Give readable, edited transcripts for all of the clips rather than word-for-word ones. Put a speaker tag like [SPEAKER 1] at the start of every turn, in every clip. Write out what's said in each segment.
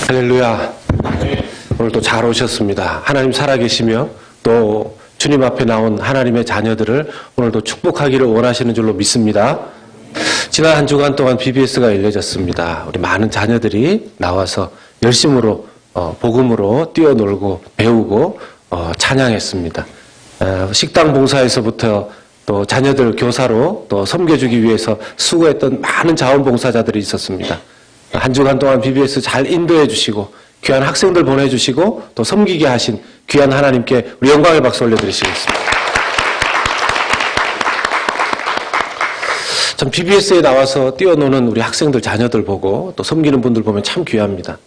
[SPEAKER 1] 할렐루야. 오늘도 잘 오셨습니다. 하나님 살아계시며 또 주님 앞에 나온 하나님의 자녀들을 오늘도 축복하기를 원하시는 줄로 믿습니다. 지난 한 주간 동안 BBS가 열려졌습니다. 우리 많은 자녀들이 나와서 열심으로 복음으로 뛰어놀고 배우고 찬양했습니다. 식당 봉사에서부터 또 자녀들 교사로 또 섬겨주기 위해서 수고했던 많은 자원봉사자들이 있었습니다. 한 주간 동안 BBS 잘 인도해 주시고 귀한 학생들 보내주시고 또 섬기게 하신 귀한 하나님께 우리 영광의 박수 올려드리시겠습니다. 전 BBS에 나와서 뛰어노는 우리 학생들 자녀들 보고 또 섬기는 분들 보면 참 귀합니다.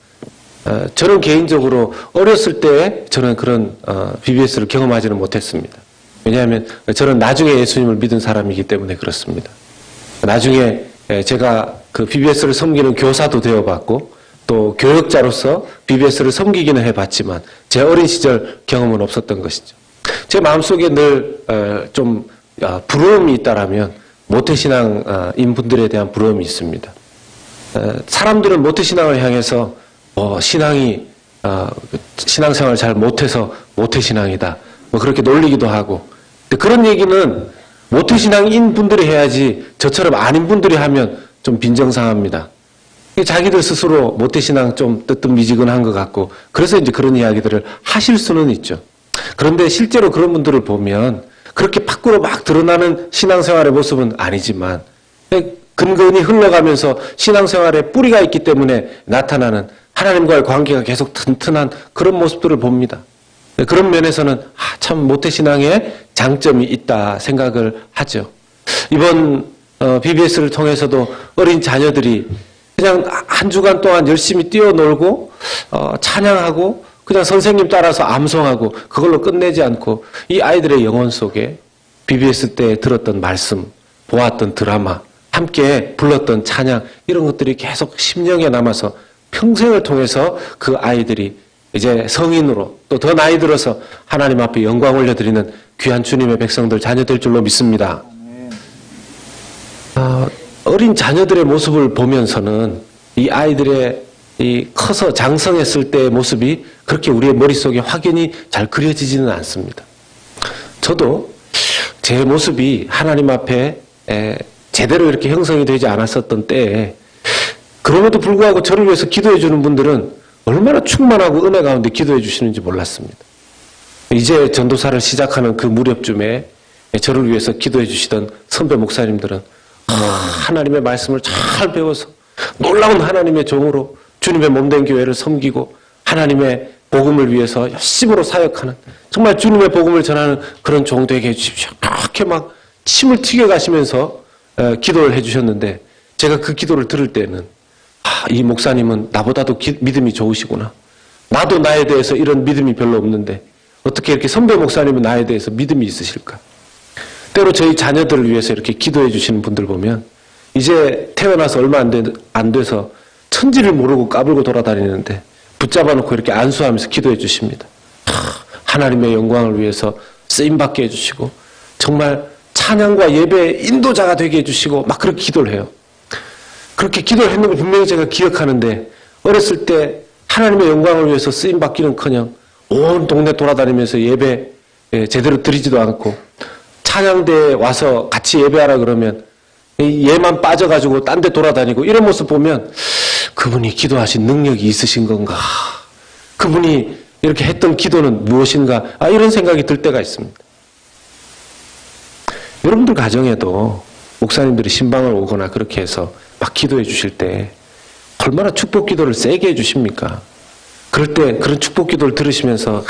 [SPEAKER 1] 저는 개인적으로 어렸을 때 저는 그런 BBS를 경험하지는 못했습니다. 왜냐하면 저는 나중에 예수님을 믿은 사람이기 때문에 그렇습니다. 나중에 제가 그 BBS를 섬기는 교사도 되어봤고 또 교역자로서 BBS를 섬기기는 해봤지만 제 어린 시절 경험은 없었던 것이죠. 제 마음속에 늘 좀 부러움이 있다라면 모태신앙인 분들에 대한 부러움이 있습니다. 사람들은 모태신앙을 향해서 신앙생활을 잘 못해서 모태신앙이다 그렇게 놀리기도 하고, 근데 그런 얘기는 모태신앙인 분들이 해야지 저처럼 아닌 분들이 하면 좀 빈정상합니다. 자기들 스스로 모태신앙 좀 뜨뜻미지근한 것 같고 그래서 이제 그런 이야기들을 하실 수는 있죠. 그런데 실제로 그런 분들을 보면 그렇게 밖으로 막 드러나는 신앙생활의 모습은 아니지만 근근히 흘러가면서 신앙생활에 뿌리가 있기 때문에 나타나는 하나님과의 관계가 계속 튼튼한 그런 모습들을 봅니다. 그런 면에서는 참 모태신앙에 장점이 있다 생각을 하죠. 이번 BBS를 통해서도 어린 자녀들이 그냥 한 주간 동안 열심히 뛰어놀고 찬양하고 그냥 선생님 따라서 암송하고 그걸로 끝내지 않고 이 아이들의 영혼 속에 BBS 때 들었던 말씀, 보았던 드라마, 함께 불렀던 찬양 이런 것들이 계속 심령에 남아서 평생을 통해서 그 아이들이 이제 성인으로 또 더 나이 들어서 하나님 앞에 영광 올려드리는 귀한 주님의 백성들 자녀될 줄로 믿습니다. 어린 자녀들의 모습을 보면서는 이 아이들의 커서 장성했을 때의 모습이 그렇게 우리의 머릿속에 확연히 잘 그려지지는 않습니다. 저도 제 모습이 하나님 앞에 제대로 이렇게 형성이 되지 않았었던 때에 그럼에도 불구하고 저를 위해서 기도해 주는 분들은 얼마나 충만하고 은혜 가운데 기도해 주시는지 몰랐습니다. 이제 전도사를 시작하는 그 무렵쯤에 저를 위해서 기도해 주시던 선배 목사님들은 하나님의 말씀을 잘 배워서 놀라운 하나님의 종으로 주님의 몸된 교회를 섬기고 하나님의 복음을 위해서 열심으로 사역하는 정말 주님의 복음을 전하는 그런 종 되게 해주십시오. 그렇게 막 침을 튀겨가시면서 기도를 해주셨는데 제가 그 기도를 들을 때는 이 목사님은 나보다도 믿음이 좋으시구나. 나도 나에 대해서 이런 믿음이 별로 없는데 어떻게 이렇게 선배 목사님은 나에 대해서 믿음이 있으실까? 때로 저희 자녀들을 위해서 이렇게 기도해 주시는 분들 보면 이제 태어나서 얼마 안 돼서 천지를 모르고 까불고 돌아다니는데 붙잡아 놓고 이렇게 안수하면서 기도해 주십니다. 하나님의 영광을 위해서 쓰임받게 해주시고 정말 찬양과 예배의 인도자가 되게 해주시고 막 그렇게 기도를 해요. 그렇게 기도를 했는 걸 분명히 제가 기억하는데 어렸을 때 하나님의 영광을 위해서 쓰임받기는커녕 온 동네 돌아다니면서 예배 제대로 드리지도 않고 찬양대에 와서 같이 예배하라 그러면 얘만 빠져가지고 딴 데 돌아다니고 이런 모습 보면 그분이 기도하신 능력이 있으신 건가? 그분이 이렇게 했던 기도는 무엇인가? 이런 생각이 들 때가 있습니다. 여러분들 가정에도 목사님들이 신방을 오거나 그렇게 해서 막 기도해 주실 때 얼마나 축복 기도를 세게 해 주십니까? 그럴 때 그런 축복 기도를 들으시면서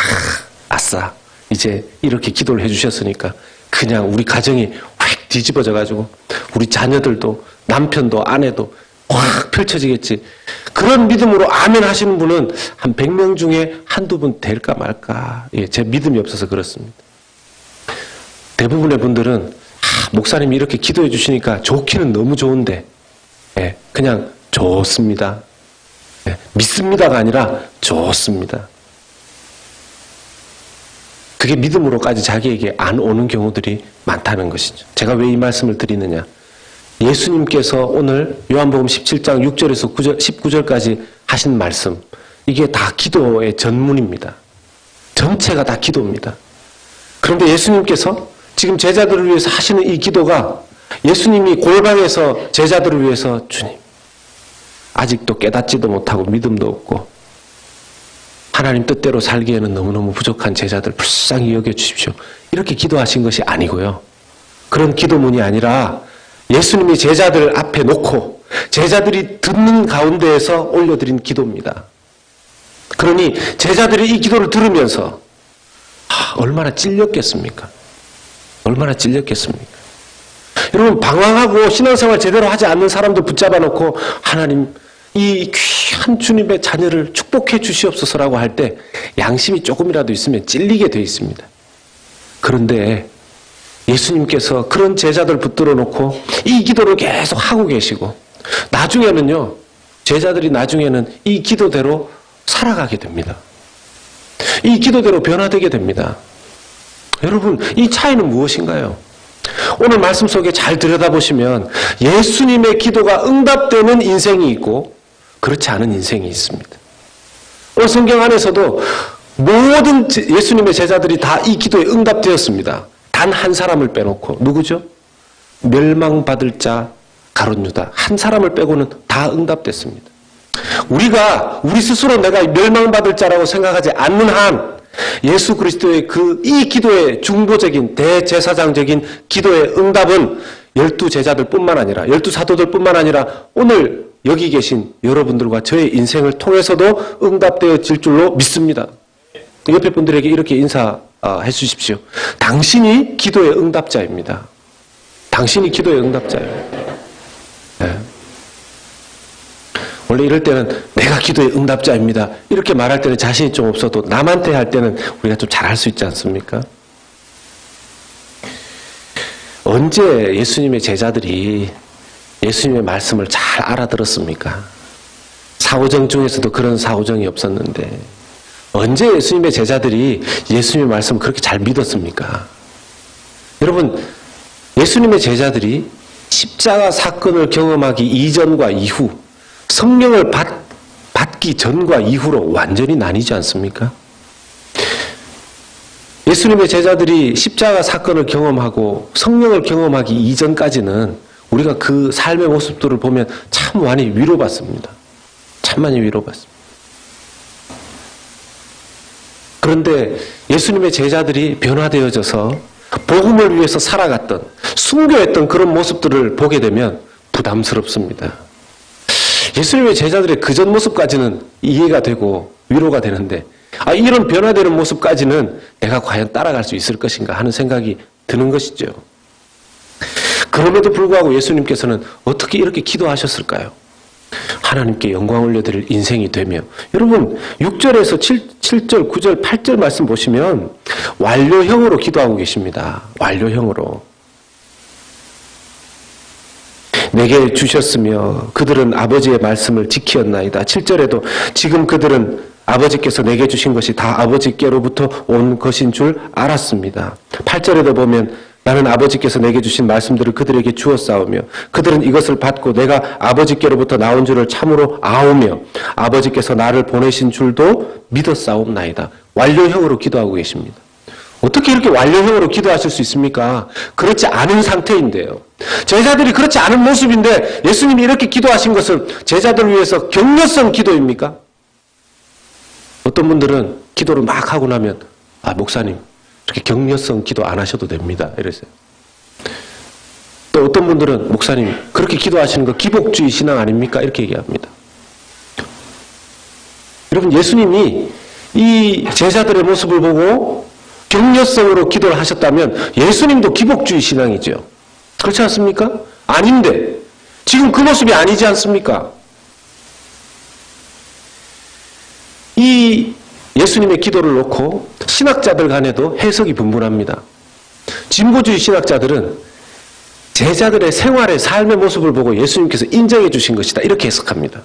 [SPEAKER 1] 아싸 이제 이렇게 기도를 해 주셨으니까 그냥 우리 가정이 확 뒤집어져 가지고 우리 자녀들도 남편도 아내도 확 펼쳐지겠지. 그런 믿음으로 아멘 하시는 분은 한 100명 중에 한두 분 될까 말까. 제 믿음이 없어서 그렇습니다. 대부분의 분들은 목사님이 이렇게 기도해 주시니까 좋기는 너무 좋은데 그냥 좋습니다. 믿습니다가 아니라 좋습니다. 그게 믿음으로까지 자기에게 안 오는 경우들이 많다는 것이죠. 제가 왜 이 말씀을 드리느냐. 예수님께서 오늘 요한복음 17장 6절에서 19절까지 하신 말씀, 이게 다 기도의 전문입니다. 전체가 다 기도입니다. 그런데 예수님께서 지금 제자들을 위해서 하시는 이 기도가 예수님이 골방에서 제자들을 위해서 주님, 아직도 깨닫지도 못하고 믿음도 없고 하나님 뜻대로 살기에는 너무너무 부족한 제자들 불쌍히 여겨주십시오. 이렇게 기도하신 것이 아니고요. 그런 기도문이 아니라 예수님이 제자들 앞에 놓고 제자들이 듣는 가운데에서 올려드린 기도입니다. 그러니 제자들이 이 기도를 들으면서 얼마나 찔렸겠습니까? 얼마나 찔렸겠습니까? 여러분, 방황하고 신앙생활 제대로 하지 않는 사람들 붙잡아 놓고 하나님, 이 귀한 주님의 자녀를 축복해 주시옵소서라고 할 때 양심이 조금이라도 있으면 찔리게 돼 있습니다. 그런데 예수님께서 그런 제자들 붙들어 놓고 이 기도를 계속 하고 계시고 나중에는요, 제자들이 나중에는 이 기도대로 살아가게 됩니다. 이 기도대로 변화되게 됩니다. 여러분, 이 차이는 무엇인가요? 오늘 말씀 속에 잘 들여다보시면 예수님의 기도가 응답되는 인생이 있고 그렇지 않은 인생이 있습니다. 오늘 성경 안에서도 모든 예수님의 제자들이 다 이 기도에 응답되었습니다. 단 한 사람을 빼놓고. 누구죠? 멸망받을 자 가룟 유다. 한 사람을 빼고는 다 응답됐습니다. 우리가 우리 스스로 내가 멸망받을 자라고 생각하지 않는 한 예수 그리스도의 이 기도의 중보적인 대제사장적인 기도의 응답은 12제자들 뿐만 아니라 12사도들 뿐만 아니라 오늘 여기 계신 여러분들과 저의 인생을 통해서도 응답되어질 줄로 믿습니다. 옆에 분들에게 이렇게 인사해 주십시오. 당신이 기도의 응답자입니다. 당신이 기도의 응답자예요. 네. 원래 이럴 때는 내가 기도의 응답자입니다. 이렇게 말할 때는 자신이 좀 없어도 남한테 할 때는 우리가 좀 잘할 수 있지 않습니까? 언제 예수님의 제자들이 예수님의 말씀을 잘 알아들었습니까? 사오정 중에서도 그런 사오정이 없었는데 언제 예수님의 제자들이 예수님의 말씀을 그렇게 잘 믿었습니까? 여러분, 예수님의 제자들이 십자가 사건을 경험하기 이전과 이후, 성령을 받기 전과 이후로 완전히 나뉘지 않습니까? 예수님의 제자들이 십자가 사건을 경험하고 성령을 경험하기 이전까지는 우리가 그 삶의 모습들을 보면 참 많이 위로받습니다. 참 많이 위로받습니다. 그런데 예수님의 제자들이 변화되어져서 복음을 위해서 살아갔던, 순교했던 그런 모습들을 보게 되면 부담스럽습니다. 예수님의 제자들의 그전 모습까지는 이해가 되고 위로가 되는데 이런 변화되는 모습까지는 내가 과연 따라갈 수 있을 것인가 하는 생각이 드는 것이죠. 그럼에도 불구하고 예수님께서는 어떻게 이렇게 기도하셨을까요? 하나님께 영광 올려드릴 인생이 되며, 여러분 6절에서 7절, 9절, 8절 말씀 보시면 완료형으로 기도하고 계십니다. 완료형으로. 내게 주셨으며 그들은 아버지의 말씀을 지키었나이다. 7절에도 지금 그들은 아버지께서 내게 주신 것이 다 아버지께로부터 온 것인 줄 알았습니다. 8절에도 보면 나는 아버지께서 내게 주신 말씀들을 그들에게 주었사오며 그들은 이것을 받고 내가 아버지께로부터 나온 줄을 참으로 아오며 아버지께서 나를 보내신 줄도 믿었사옵나이다. 완료형으로 기도하고 계십니다. 어떻게 이렇게 완료형으로 기도하실 수 있습니까? 그렇지 않은 상태인데요. 제자들이 그렇지 않은 모습인데 예수님이 이렇게 기도하신 것은 제자들을 위해서 격려성 기도입니까? 어떤 분들은 기도를 막 하고 나면 목사님 이렇게 격려성 기도 안 하셔도 됩니다. 이랬어요. 또 어떤 분들은 목사님 그렇게 기도하시는 거 기복주의 신앙 아닙니까? 이렇게 얘기합니다. 여러분, 예수님이 이 제자들의 모습을 보고 격려성으로 기도를 하셨다면 예수님도 기복주의 신앙이죠. 그렇지 않습니까? 아닌데 지금 그 모습이 아니지 않습니까? 이 예수님의 기도를 놓고 신학자들 간에도 해석이 분분합니다. 진보주의 신학자들은 제자들의 생활의 삶의 모습을 보고 예수님께서 인정해 주신 것이다 이렇게 해석합니다.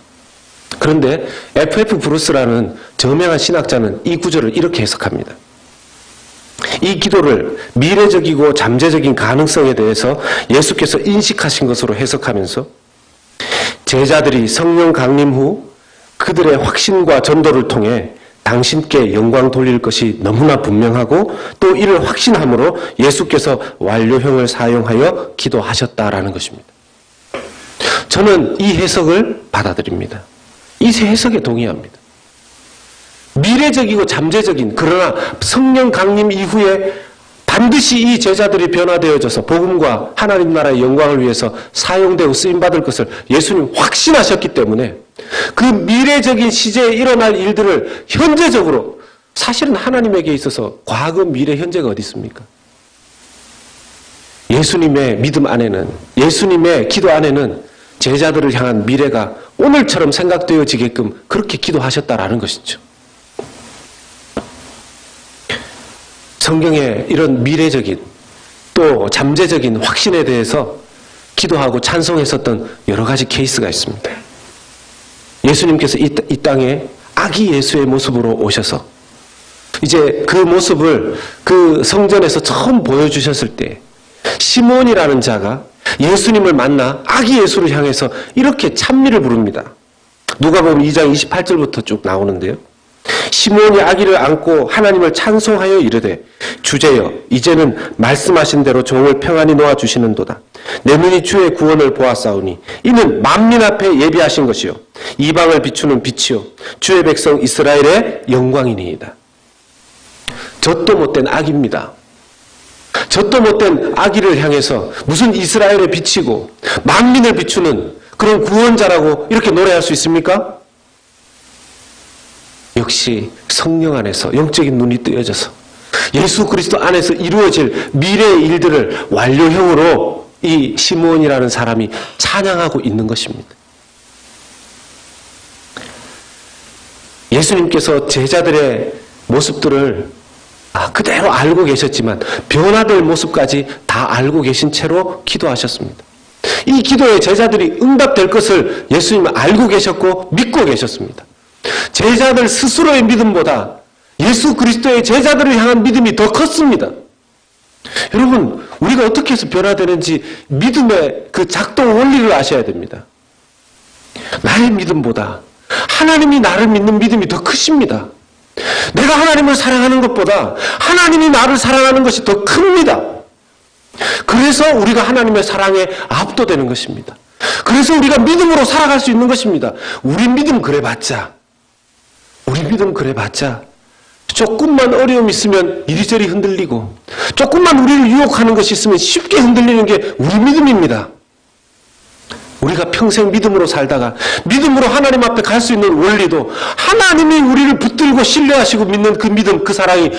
[SPEAKER 1] 그런데 F.F. 브루스라는 저명한 신학자는 이 구절을 이렇게 해석합니다. 이 기도를 미래적이고 잠재적인 가능성에 대해서 예수께서 인식하신 것으로 해석하면서 제자들이 성령 강림 후 그들의 확신과 전도를 통해 당신께 영광 돌릴 것이 너무나 분명하고 또 이를 확신함으로 예수께서 완료형을 사용하여 기도하셨다라는 것입니다. 저는 이 해석을 받아들입니다. 이 해석에 동의합니다. 미래적이고 잠재적인, 그러나 성령 강림 이후에 반드시 이 제자들이 변화되어져서 복음과 하나님 나라의 영광을 위해서 사용되고 쓰임받을 것을 예수님 확신하셨기 때문에 그 미래적인 시제에 일어날 일들을 현재적으로, 사실은 하나님에게 있어서 과거, 미래, 현재가 어디 있습니까? 예수님의 믿음 안에는, 예수님의 기도 안에는 제자들을 향한 미래가 오늘처럼 생각되어지게끔 그렇게 기도하셨다라는 것이죠. 성경에 이런 미래적인 또 잠재적인 확신에 대해서 기도하고 찬송했었던 여러 가지 케이스가 있습니다. 예수님께서 이 땅에 아기 예수의 모습으로 오셔서 이제 그 모습을 그 성전에서 처음 보여주셨을 때 시몬이라는 자가 예수님을 만나 아기 예수를 향해서 이렇게 찬미를 부릅니다. 누가복음 2장 28절부터 쭉 나오는데요. 시몬이 아기를 안고 하나님을 찬송하여 이르되 주제여 이제는 말씀하신 대로 종을 평안히 놓아주시는도다. 내 눈이 주의 구원을 보았사오니 이는 만민 앞에 예비하신 것이요 이방을 비추는 빛이요 주의 백성 이스라엘의 영광이니이다. 젖도 못된 아기입니다. 젖도 못된 아기를 향해서 무슨 이스라엘의 빛이고 만민을 비추는 그런 구원자라고 이렇게 노래할 수 있습니까? 역시 성령 안에서 영적인 눈이 뜨여져서 예수 그리스도 안에서 이루어질 미래의 일들을 완료형으로 이 시몬이라는 사람이 찬양하고 있는 것입니다. 예수님께서 제자들의 모습들을 그대로 알고 계셨지만 변화될 모습까지 다 알고 계신 채로 기도하셨습니다. 이 기도에 제자들이 응답될 것을 예수님은 알고 계셨고 믿고 계셨습니다. 제자들 스스로의 믿음보다 예수 그리스도의 제자들을 향한 믿음이 더 컸습니다. 여러분, 우리가 어떻게 해서 변화되는지 믿음의 그 작동 원리를 아셔야 됩니다. 나의 믿음보다 하나님이 나를 믿는 믿음이 더 크십니다. 내가 하나님을 사랑하는 것보다 하나님이 나를 사랑하는 것이 더 큽니다. 그래서 우리가 하나님의 사랑에 압도되는 것입니다. 그래서 우리가 믿음으로 살아갈 수 있는 것입니다. 우리 믿음 그래봤자 조금만 어려움 있으면 이리저리 흔들리고 조금만 우리를 유혹하는 것이 있으면 쉽게 흔들리는 게 우리 믿음입니다. 우리가 평생 믿음으로 살다가 믿음으로 하나님 앞에 갈 수 있는 원리도 하나님이 우리를 붙들고 신뢰하시고 믿는 그 믿음, 그 사랑이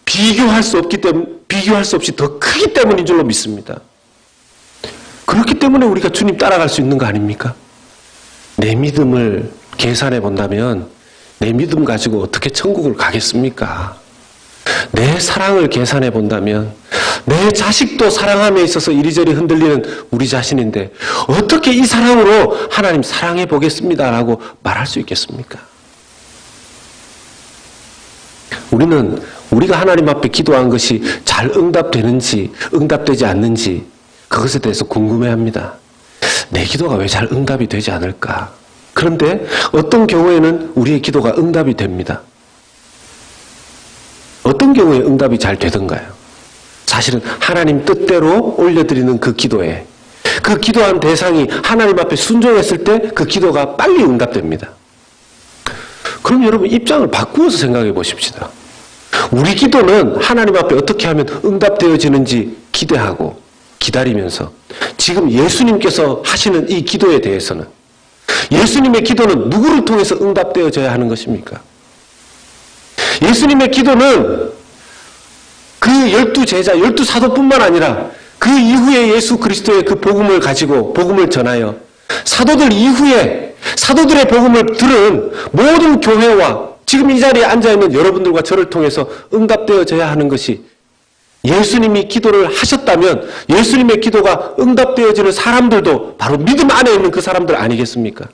[SPEAKER 1] 비교할 수 없이 더 크기 때문인 줄로 믿습니다. 그렇기 때문에 우리가 주님 따라갈 수 있는 거 아닙니까? 내 믿음을 계산해 본다면 내 믿음 가지고 어떻게 천국을 가겠습니까? 내 사랑을 계산해 본다면 내 자식도 사랑함에 있어서 이리저리 흔들리는 우리 자신인데 어떻게 이 사랑으로 하나님 사랑해 보겠습니다라고 말할 수 있겠습니까? 우리는 우리가 하나님 앞에 기도한 것이 잘 응답되는지 응답되지 않는지 그것에 대해서 궁금해합니다. 내 기도가 왜 잘 응답이 되지 않을까? 그런데 어떤 경우에는 우리의 기도가 응답이 됩니다. 어떤 경우에 응답이 잘 되던가요? 사실은 하나님 뜻대로 올려드리는 그 기도에 그 기도한 대상이 하나님 앞에 순종했을 때 그 기도가 빨리 응답됩니다. 그럼 여러분 입장을 바꾸어서 생각해 보십시다. 우리 기도는 하나님 앞에 어떻게 하면 응답되어지는지 기대하고 기다리면서 지금 예수님께서 하시는 이 기도에 대해서는 예수님의 기도는 누구를 통해서 응답되어져야 하는 것입니까? 예수님의 기도는 그 12제자, 12사도뿐만 아니라 그 이후에 예수 그리스도의 그 복음을 가지고 복음을 전하여 사도들 이후에 사도들의 복음을 들은 모든 교회와 지금 이 자리에 앉아있는 여러분들과 저를 통해서 응답되어져야 하는 것이 예수님이 기도를 하셨다면 예수님의 기도가 응답되어지는 사람들도 바로 믿음 안에 있는 그 사람들 아니겠습니까?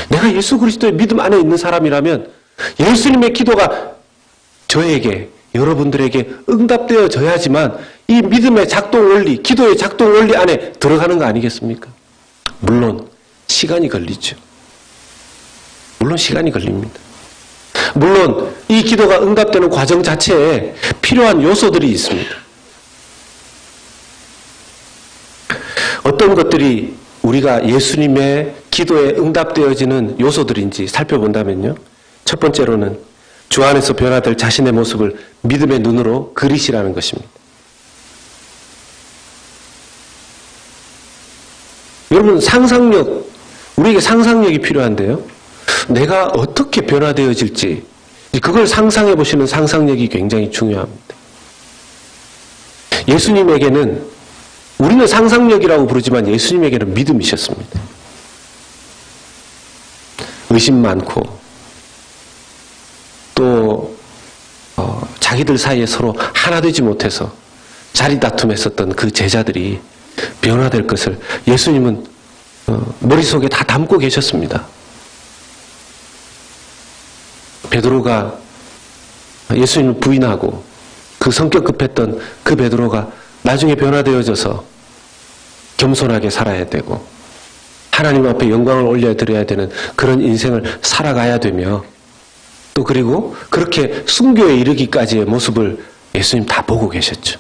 [SPEAKER 1] 내가 예수 그리스도의 믿음 안에 있는 사람이라면 예수님의 기도가 저에게 여러분들에게 응답되어져야지만 이 믿음의 작동 원리, 기도의 작동 원리 안에 들어가는 거 아니겠습니까? 물론 시간이 걸리죠. 물론 시간이 걸립니다. 물론 이 기도가 응답되는 과정 자체에 필요한 요소들이 있습니다. 어떤 것들이 우리가 예수님의 기도에 응답되어지는 요소들인지 살펴본다면요. 첫 번째로는 주 안에서 변화될 자신의 모습을 믿음의 눈으로 그리시라는 것입니다. 여러분, 우리에게 상상력이 필요한데요. 내가 어떻게 변화되어질지 그걸 상상해 보시는 상상력이 굉장히 중요합니다. 예수님에게는, 우리는 상상력이라고 부르지만 예수님에게는 믿음이셨습니다. 의심 많고 또 자기들 사이에 서로 하나 되지 못해서 자리 다툼했었던 그 제자들이 변화될 것을 예수님은 머릿속에 다 담고 계셨습니다. 베드로가 예수님을 부인하고 그 성격 급했던 그 베드로가 나중에 변화되어져서 겸손하게 살아야 되고 하나님 앞에 영광을 올려드려야 되는 그런 인생을 살아가야 되며 또 그리고 그렇게 순교에 이르기까지의 모습을 예수님 다 보고 계셨죠.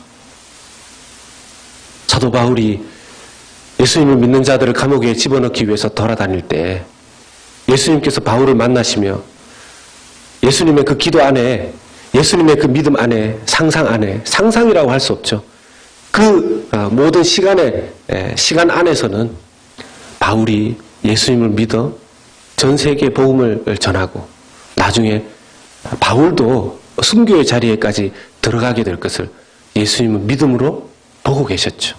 [SPEAKER 1] 사도 바울이 예수님을 믿는 자들을 감옥에 집어넣기 위해서 돌아다닐 때 예수님께서 바울을 만나시며 예수님의 그 기도 안에, 예수님의 그 믿음 안에, 상상 안에, 상상이라고 할 수 없죠. 그 모든 시간 안에서는 바울이 예수님을 믿어 전 세계에 복음을 전하고 나중에 바울도 순교의 자리에까지 들어가게 될 것을 예수님은 믿음으로 보고 계셨죠.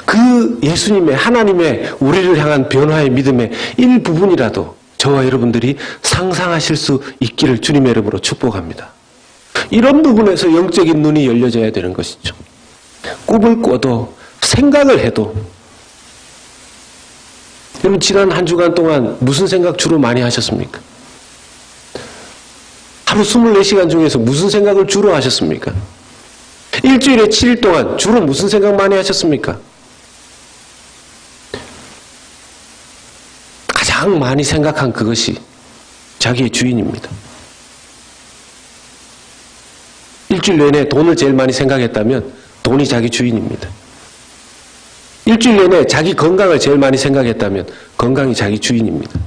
[SPEAKER 1] 그 예수님의, 하나님의 우리를 향한 변화의 믿음의 일부분이라도 저와 여러분들이 상상하실 수 있기를 주님의 이름으로 축복합니다. 이런 부분에서 영적인 눈이 열려져야 되는 것이죠. 꿈을 꿔도 생각을 해도 여러분, 지난 한 주간 동안 무슨 생각 주로 많이 하셨습니까? 하루 24시간 중에서 무슨 생각을 주로 하셨습니까? 일주일에 7일 동안 주로 무슨 생각 많이 하셨습니까? 가장 많이 생각한 그것이 자기의 주인입니다. 일주일 내내 돈을 제일 많이 생각했다면 돈이 자기 주인입니다. 일주일 내내 자기 건강을 제일 많이 생각했다면 건강이 자기 주인입니다.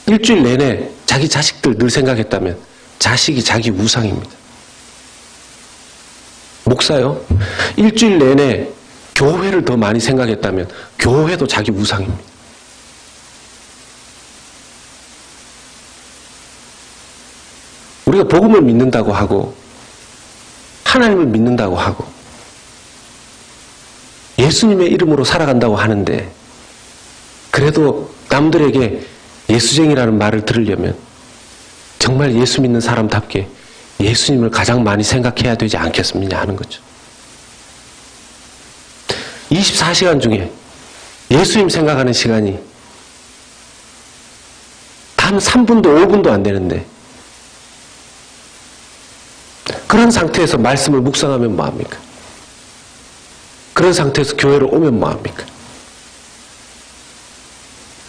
[SPEAKER 1] 일주일 내내 자기 자식들 늘 생각했다면 자식이 자기 우상입니다. 목사요? 일주일 내내 교회를 더 많이 생각했다면 교회도 자기 우상입니다. 우리가 복음을 믿는다고 하고 하나님을 믿는다고 하고 예수님의 이름으로 살아간다고 하는데 그래도 남들에게 예수쟁이라는 말을 들으려면 정말 예수 믿는 사람답게 예수님을 가장 많이 생각해야 되지 않겠습니까 하는 거죠. 24시간 중에 예수님 생각하는 시간이 단 3분도 5분도 안 되는데 그런 상태에서 말씀을 묵상하면 뭐합니까? 그런 상태에서 교회로 오면 뭐합니까?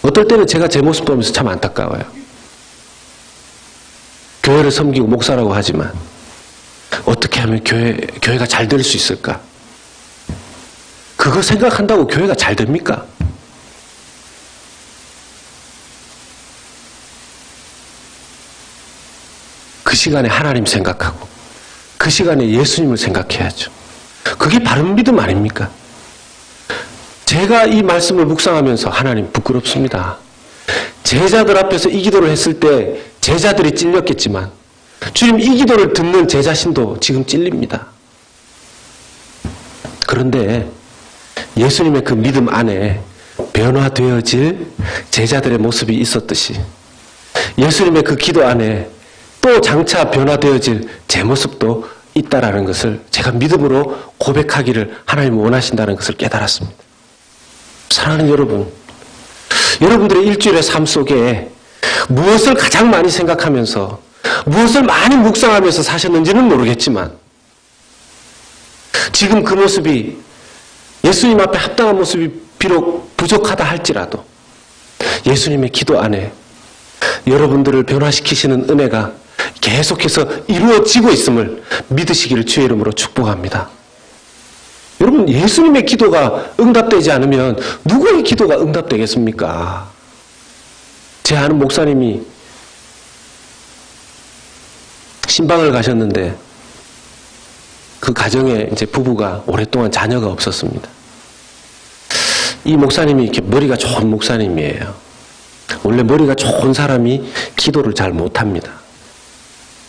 [SPEAKER 1] 어떨 때는 제가 제 모습 보면서 참 안타까워요. 교회를 섬기고 목사라고 하지만 어떻게 하면 교회가 잘 될 수 있을까? 그거 생각한다고 교회가 잘 됩니까? 그 시간에 하나님 생각하고 그 시간에 예수님을 생각해야죠. 그게 바른 믿음 아닙니까? 제가 이 말씀을 묵상하면서 하나님 부끄럽습니다. 제자들 앞에서 이 기도를 했을 때 제자들이 찔렸겠지만 주님 이 기도를 듣는 제 자신도 지금 찔립니다. 그런데 예수님의 그 믿음 안에 변화되어질 제자들의 모습이 있었듯이 예수님의 그 기도 안에 또 장차 변화되어질 제 모습도 있다라는 것을 제가 믿음으로 고백하기를 하나님이 원하신다는 것을 깨달았습니다. 사랑하는 여러분, 여러분들의 일주일의 삶 속에 무엇을 가장 많이 생각하면서 무엇을 많이 묵상하면서 사셨는지는 모르겠지만 지금 그 모습이 예수님 앞에 합당한 모습이 비록 부족하다 할지라도 예수님의 기도 안에 여러분들을 변화시키시는 은혜가 계속해서 이루어지고 있음을 믿으시기를 주의 이름으로 축복합니다. 여러분, 예수님의 기도가 응답되지 않으면 누구의 기도가 응답되겠습니까? 제 아는 목사님이 신방을 가셨는데 그 가정에 이제 부부가 오랫동안 자녀가 없었습니다. 이 목사님이 이렇게 머리가 좋은 목사님이에요. 원래 머리가 좋은 사람이 기도를 잘 못합니다.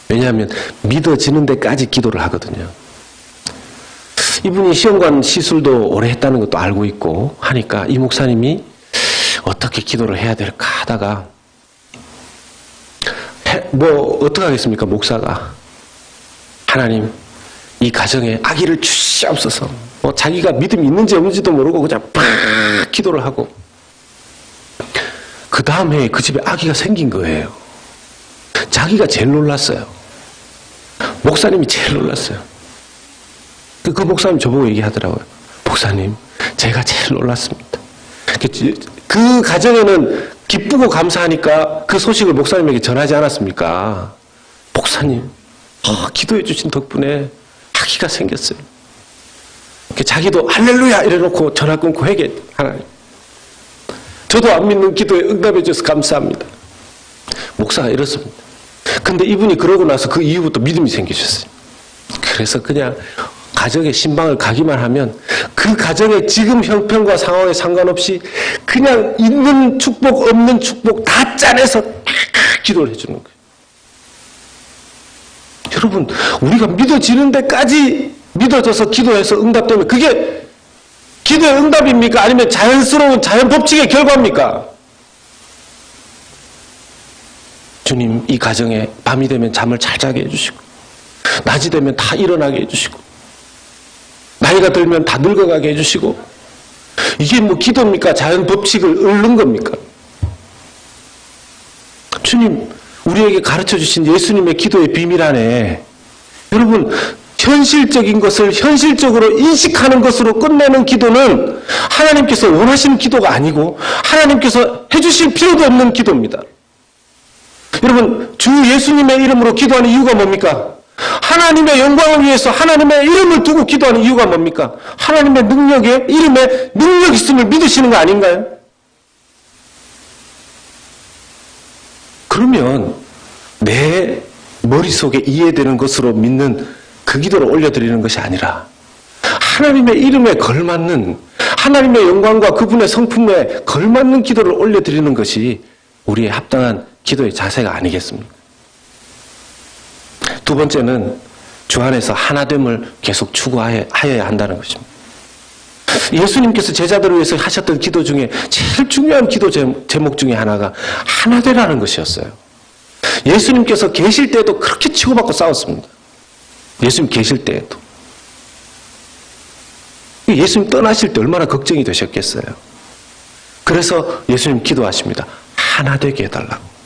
[SPEAKER 1] 왜냐하면 믿어지는 데까지 기도를 하거든요. 이분이 시험관 시술도 오래 했다는 것도 알고 있고 하니까 이 목사님이 어떻게 기도를 해야 될까 하다가 어떻게 하겠습니까? 목사가 하나님 이 가정에 아기를 주시옵소서. 자기가 믿음이 있는지 없는지도 모르고 그냥 팍 기도를 하고 그 다음 해에 그 집에 아기가 생긴 거예요. 자기가 제일 놀랐어요. 목사님이 제일 놀랐어요. 그 목사님 저보고 얘기하더라고요. 목사님, 제가 제일 놀랐습니다. 그 가정에는 기쁘고 감사하니까 그 소식을 목사님에게 전하지 않았습니까? 목사님, 기도해 주신 덕분에 아기가 생겼어요. 자기도 할렐루야 이래놓고 전화 끊고 회개. 하나님, 저도 안 믿는 기도에 응답해 주셔서 감사합니다. 목사가 이렇습니다. 근데 이분이 그러고 나서 그 이후부터 믿음이 생기셨어요. 그래서 그냥 가정에 신방을 가기만 하면 그 가정의 지금 형편과 상황에 상관없이 그냥 있는 축복 없는 축복 다 짜내서 기도를 해주는 거예요. 여러분, 우리가 믿어지는 데까지 믿어져서 기도해서 응답되면 그게 기도의 응답입니까? 아니면 자연스러운 자연 법칙의 결과입니까? 주님, 이 가정에 밤이 되면 잠을 잘 자게 해주시고 낮이 되면 다 일어나게 해주시고 나이가 들면 다 늙어가게 해주시고 이게 뭐 기도입니까? 자연 법칙을 읊는 겁니까? 주님, 우리에게 가르쳐 주신 예수님의 기도의 비밀 안에 여러분, 현실적인 것을 현실적으로 인식하는 것으로 끝내는 기도는 하나님께서 원하시는 기도가 아니고 하나님께서 해주실 필요도 없는 기도입니다. 여러분, 주 예수님의 이름으로 기도하는 이유가 뭡니까? 하나님의 영광을 위해서 하나님의 이름을 두고 기도하는 이유가 뭡니까? 하나님의 능력에, 이름에 능력 있음을 믿으시는 거 아닌가요? 그러면 내 머릿속에 이해되는 것으로 믿는 그 기도를 올려드리는 것이 아니라 하나님의 이름에 걸맞는 하나님의 영광과 그분의 성품에 걸맞는 기도를 올려드리는 것이 우리의 합당한 기도의 자세가 아니겠습니까? 두 번째는 주 안에서 하나됨을 계속 추구하여야 한다는 것입니다. 예수님께서 제자들을 위해서 하셨던 기도 중에 제일 중요한 기도 제목 중에 하나가 하나되라는 것이었어요. 예수님께서 계실 때에도 그렇게 치고받고 싸웠습니다. 예수님 계실 때에도. 예수님 떠나실 때 얼마나 걱정이 되셨겠어요. 그래서 예수님 기도하십니다. 하나 되게 해달라고.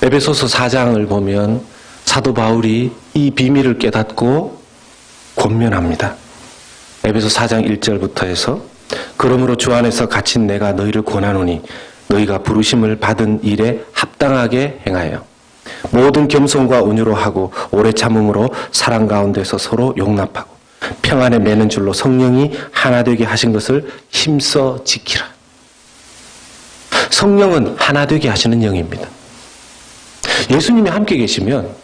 [SPEAKER 1] 에베소서 4장을 보면 사도 바울이 이 비밀을 깨닫고 권면합니다. 에베소 4장 1절부터 해서 그러므로 주 안에서 갇힌 내가 너희를 권하노니 너희가 부르심을 받은 일에 합당하게 행하여 모든 겸손과 온유로 하고 오래 참음으로 사랑 가운데서 서로 용납하고 평안에 매는 줄로 성령이 하나 되게 하신 것을 힘써 지키라. 성령은 하나 되게 하시는 영입니다. 예수님이 함께 계시면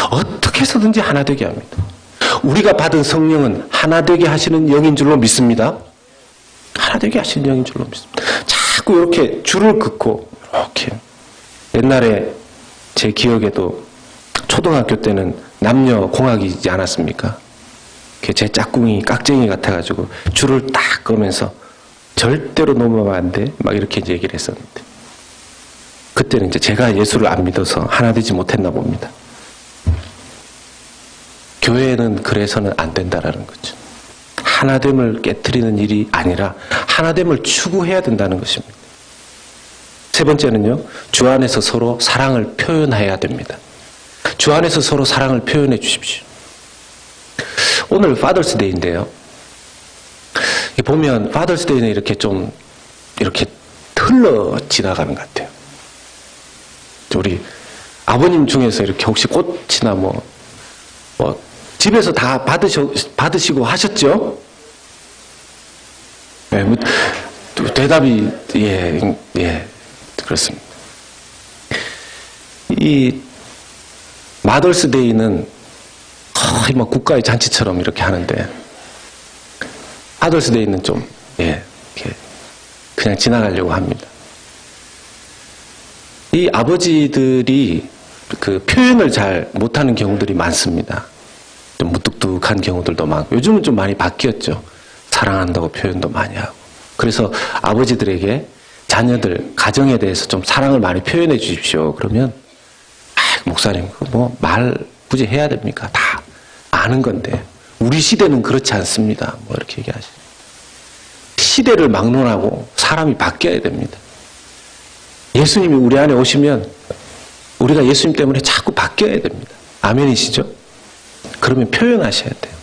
[SPEAKER 1] 어떻게 해서든지 하나 되게 합니다. 우리가 받은 성령은 하나 되게 하시는 영인 줄로 믿습니다. 하나 되게 하시는 영인 줄로 믿습니다. 자꾸 이렇게 줄을 긋고 이렇게 옛날에 제 기억에도 초등학교 때는 남녀 공학이지 않았습니까? 제 짝꿍이 깍쟁이 같아가지고 줄을 딱 끄면서 절대로 넘어가면 안 돼. 막 이렇게 이제 얘기를 했었는데 그때는 이제 제가 예수를 안 믿어서 하나 되지 못했나 봅니다. 교회는 그래서는 안 된다라는 거죠. 하나됨을 깨트리는 일이 아니라 하나됨을 추구해야 된다는 것입니다. 세 번째는요, 주 안에서 서로 사랑을 표현해야 됩니다. 주 안에서 서로 사랑을 표현해 주십시오. 오늘 파더스데이인데요. 보면 파더스데이는 이렇게 좀 이렇게 흘러 지나가는 것 같아요. 우리 아버님 중에서 이렇게 혹시 꽃이나 뭐 집에서 다 받으시고 하셨죠? 네, 뭐, 대답이 예, 그렇습니다. 이 마더스데이는 거의 뭐 국가의 잔치처럼 이렇게 하는데, 파더스데이는 좀 이렇게 그냥 지나가려고 합니다. 이 아버지들이 그 표현을 잘 못하는 경우들이 많습니다. 좀 무뚝뚝한 경우들도 많고, 요즘은 좀 많이 바뀌었죠. 사랑한다고 표현도 많이 하고. 그래서 아버지들에게 자녀들, 가정에 대해서 좀 사랑을 많이 표현해 주십시오. 그러면 목사님, 뭐 말 굳이 해야 됩니까? 다 아는 건데. 우리 시대는 그렇지 않습니다. 뭐 이렇게 얘기하시죠. 시대를 막론하고 사람이 바뀌어야 됩니다. 예수님이 우리 안에 오시면 우리가 예수님 때문에 자꾸 바뀌어야 됩니다. 아멘이시죠? 그러면 표현하셔야 돼요.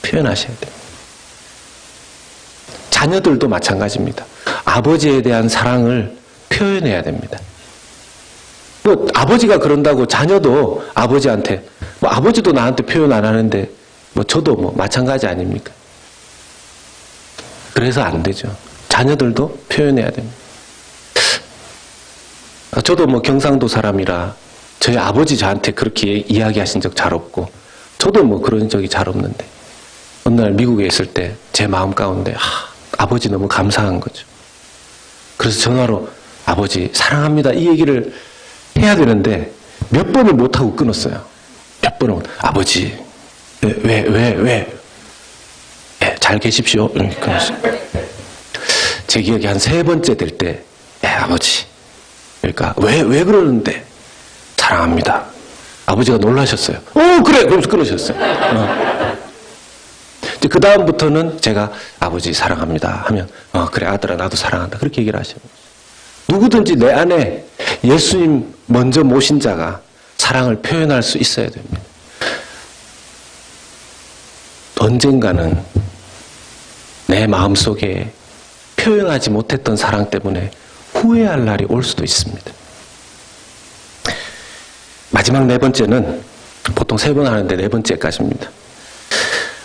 [SPEAKER 1] 표현하셔야 돼요. 자녀들도 마찬가지입니다. 아버지에 대한 사랑을 표현해야 됩니다. 뭐 아버지가 그런다고 자녀도 아버지한테, 뭐 아버지도 나한테 표현 안 하는데 뭐 저도 뭐 마찬가지 아닙니까? 그래서 안 되죠. 자녀들도 표현해야 됩니다. 저도 뭐 경상도 사람이라 저희 아버지 저한테 그렇게 이야기하신 적 잘 없고, 저도 뭐 그런 적이 잘 없는데 어느 날 미국에 있을 때 제 마음 가운데 아버지 너무 감사한 거죠. 그래서 전화로 아버지 사랑합니다 이 얘기를 해야 되는데 몇 번을 못하고 끊었어요. 몇 번을. 아버지 왜 잘 계십시오 이렇게 끊었어요. 제 기억에 한 3번째 될 때 아버지, 그러니까 왜 그러는데 사랑합니다. 아버지가 놀라셨어요. 그래 그러면서 끊으셨어요. 이제 그 다음부터는 제가 아버지 사랑합니다 하면 그래 아들아 나도 사랑한다 그렇게 얘기를 하셔요. 누구든지 내 안에 예수님 먼저 모신 자가 사랑을 표현할 수 있어야 됩니다. 언젠가는 내 마음속에 표현하지 못했던 사랑 때문에 후회할 날이 올 수도 있습니다. 마지막 4번째는 보통 3번 하는데 4번째까지입니다.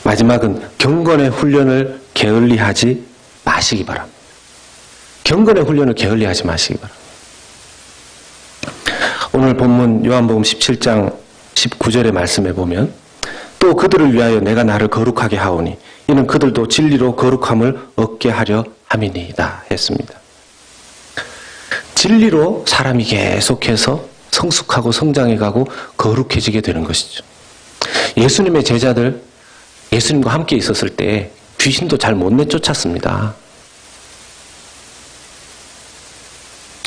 [SPEAKER 1] 마지막은 경건의 훈련을 게을리하지 마시기 바랍니다. 경건의 훈련을 게을리하지 마시기 바랍니다. 오늘 본문 요한복음 17장 19절의 말씀에 보면 또 그들을 위하여 내가 나를 거룩하게 하오니 이는 그들도 진리로 거룩함을 얻게 하려 함이니이다 했습니다. 진리로 사람이 계속해서 성숙하고 성장해가고 거룩해지게 되는 것이죠. 예수님의 제자들, 예수님과 함께 있었을 때 귀신도 잘 못 내쫓았습니다.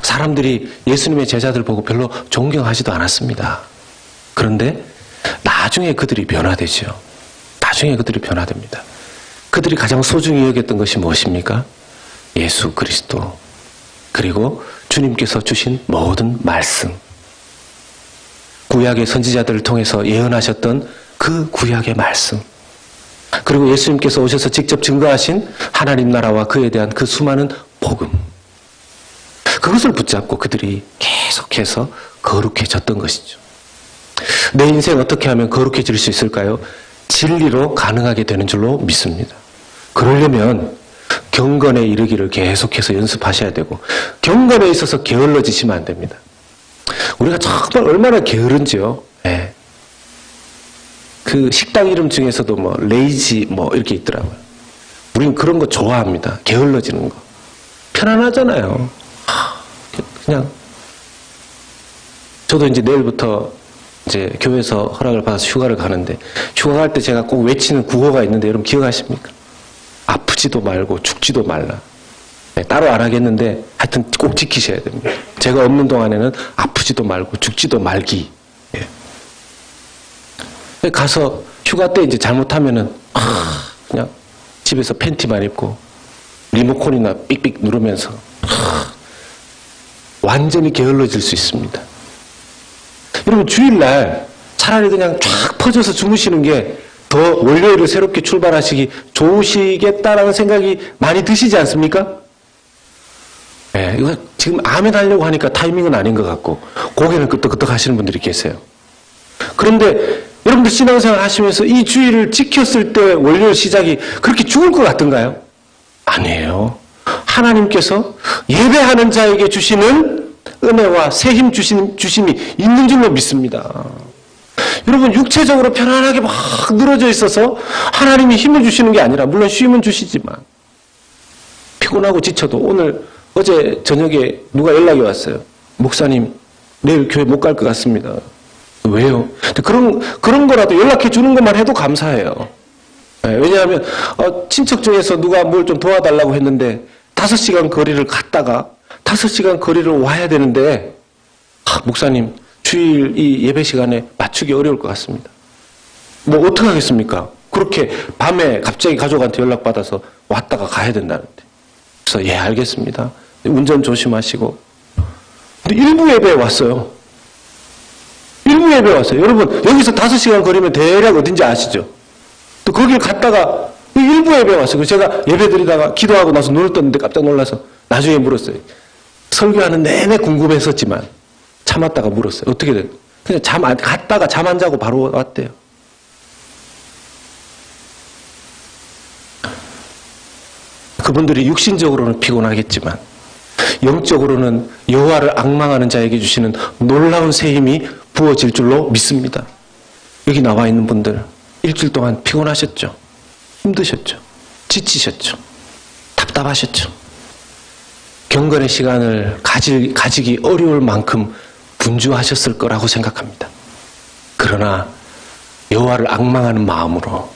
[SPEAKER 1] 사람들이 예수님의 제자들 보고 별로 존경하지도 않았습니다. 그런데 나중에 그들이 변화되죠. 나중에 그들이 변화됩니다. 그들이 가장 소중히 여겼던 것이 무엇입니까? 예수 그리스도, 그리고 주님께서 주신 모든 말씀, 구약의 선지자들을 통해서 예언하셨던 그 구약의 말씀, 그리고 예수님께서 오셔서 직접 증거하신 하나님 나라와 그에 대한 그 수많은 복음, 그것을 붙잡고 그들이 계속해서 거룩해졌던 것이죠. 내 인생 어떻게 하면 거룩해질 수 있을까요? 진리로 가능하게 되는 줄로 믿습니다. 그러려면 경건에 이르기를 계속해서 연습하셔야 되고, 경건에 있어서 게을러지시면 안 됩니다. 우리가 정말 얼마나 게으른지요. 네. 그 식당 이름 중에서도 뭐 레이지 뭐 이렇게 있더라고요. 우리는 그런 거 좋아합니다. 게을러지는 거. 편안하잖아요. 그냥 저도 이제 내일부터 이제 교회에서 허락을 받아서 휴가를 가는데, 휴가 갈 때 제가 꼭 외치는 구호가 있는데 여러분 기억하십니까? 아프지도 말고 죽지도 말라. 네, 따로 안 하겠는데 하여튼 꼭 지키셔야 됩니다. 제가 없는 동안에는 아프지도 말고 죽지도 말기. 예. 가서 휴가 때 이제 잘못하면은 그냥 집에서 팬티만 입고 리모컨이나 삑삑 누르면서 완전히 게을러질 수 있습니다. 여러분 주일날 차라리 그냥 쫙 퍼져서 주무시는 게 더 월요일을 새롭게 출발하시기 좋으시겠다라는 생각이 많이 드시지 않습니까? 네, 이거 지금 아멘 하려고 하니까 타이밍은 아닌 것 같고 고개는 끄덕끄덕 하시는 분들이 계세요. 그런데 여러분들 신앙생활 하시면서 이 주일을 지켰을 때 월요일 시작이 그렇게 죽을 것 같은가요? 아니에요. 하나님께서 예배하는 자에게 주시는 은혜와 새힘 주심이 있는 줄로 믿습니다. 여러분 육체적으로 편안하게 막 늘어져 있어서 하나님이 힘을 주시는 게 아니라 물론 쉼은 주시지만 피곤하고 지쳐도 어제 저녁에 누가 연락이 왔어요. 목사님 내일 교회 못 갈 것 같습니다. 왜요? 그런 거라도 연락해 주는 것만 해도 감사해요. 네, 왜냐하면 친척 중에서 누가 뭘 좀 도와달라고 했는데 5시간 거리를 갔다가 5시간 거리를 와야 되는데 목사님 주일 이 예배 시간에 맞추기 어려울 것 같습니다. 뭐 어떻게 하겠습니까? 그렇게 밤에 갑자기 가족한테 연락받아서 왔다가 가야 된다는데. 그래서 예 알겠습니다. 운전 조심하시고. 근데 일부 예배에 왔어요. 일부 예배에 왔어요. 여러분 여기서 5시간 거리면 대략 어딘지 아시죠? 또 거길 갔다가 일부 예배에 왔어요. 그래서 제가 예배 드리다가 기도하고 나서 눈을 떴는데 깜짝 놀라서 나중에 물었어요. 설교하는 내내 궁금했었지만 참았다가 물었어요. 어떻게 돼요? 그냥 갔다가 잠 안 자고 바로 왔대요. 그분들이 육신적으로는 피곤하겠지만 영적으로는 여호와를 앙망하는 자에게 주시는 놀라운 새 힘이 부어질 줄로 믿습니다. 여기 나와 있는 분들 일주일 동안 피곤하셨죠? 힘드셨죠? 지치셨죠? 답답하셨죠? 경건의 시간을 가지기 어려울 만큼 분주하셨을 거라고 생각합니다. 그러나 여호와를 앙망하는 마음으로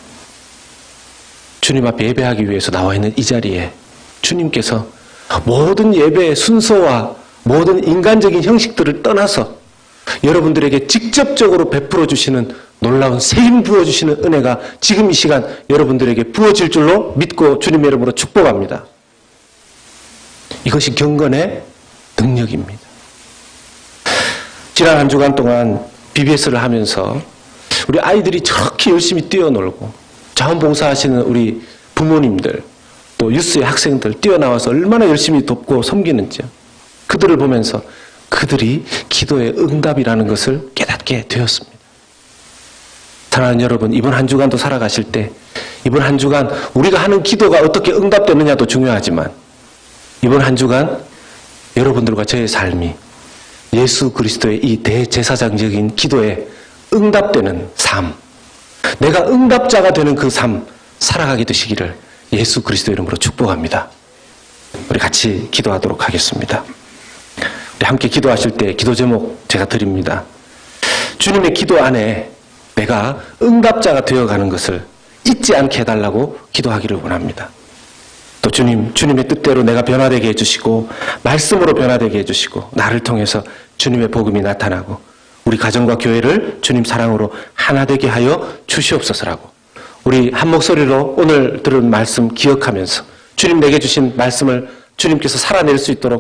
[SPEAKER 1] 주님 앞에 예배하기 위해서 나와 있는 이 자리에 주님께서 모든 예배의 순서와 모든 인간적인 형식들을 떠나서 여러분들에게 직접적으로 베풀어 주시는 놀라운 새힘 부어주시는 은혜가 지금 이 시간 여러분들에게 부어질 줄로 믿고 주님의 이름으로 축복합니다. 이것이 경건의 능력입니다. 지난 한 주간 동안 BBS를 하면서 우리 아이들이 저렇게 열심히 뛰어놀고 자원봉사하시는 우리 부모님들 또 유스의 학생들 뛰어나와서 얼마나 열심히 돕고 섬기는지요. 그들을 보면서 그들이 기도의 응답이라는 것을 깨닫게 되었습니다. 사랑하는 여러분, 이번 한 주간도 살아가실 때 이번 한 주간 우리가 하는 기도가 어떻게 응답되느냐도 중요하지만 이번 한 주간 여러분들과 저의 삶이 예수 그리스도의 이 대제사장적인 기도에 응답되는 삶, 내가 응답자가 되는 그 삶 살아가게 되시기를 예수 그리스도 이름으로 축복합니다. 우리 같이 기도하도록 하겠습니다. 우리 함께 기도하실 때 기도 제목 제가 드립니다. 주님의 기도 안에 내가 응답자가 되어가는 것을 잊지 않게 해달라고 기도하기를 원합니다. 또 주님의 뜻대로 내가 변화되게 해주시고 말씀으로 변화되게 해주시고 나를 통해서 주님의 복음이 나타나고 우리 가정과 교회를 주님 사랑으로 하나 되게 하여 주시옵소서라고 우리 한 목소리로 오늘 들은 말씀 기억하면서 주님 내게 주신 말씀을 주님께서 살아낼 수 있도록